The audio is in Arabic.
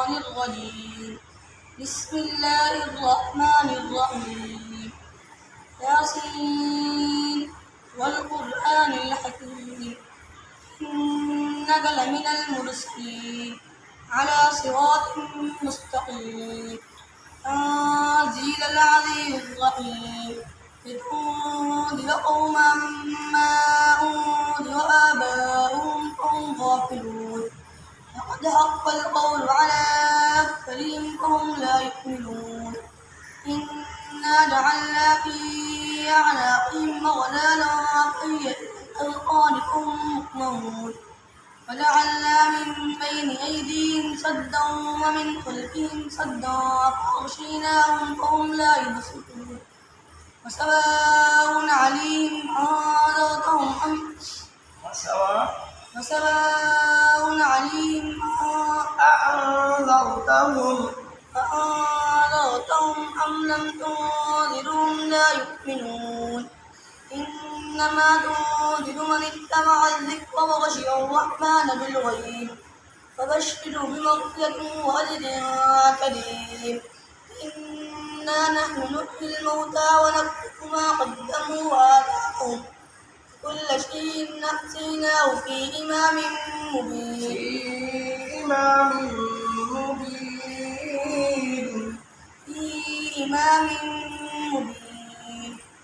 الشيطان الرجيم. بسم الله الرحمن الرحيم. ياسين والقرآن الحكيم إنك لمن المرسلين على صراط مستقيم تنزيل العزيز الرحيم لتنذر قوما ما أنذر آباؤهم فهم غافلون لقد حق القول على أكثرهم فهم لا يؤمنون إنا جعلنا في أعناقهم أغلالا فهي الأذقان فهم مقمحون وجعلنا من بين أيديهم سدا ومن خلفهم سدا فأغشيناهم فهم لا يبصرون وسواء عليهم أنذرتهم أم لم تنذرهم لا يؤمنون إنما تنذر من اتبع الذكر وخشي الرحمن بالغيب فبشره بمغفرة وأجر كريم إنا نحن نحيي الموتى ونكتب ما قدموا وآثارهم كل شيء أحصيناه في إمام مبين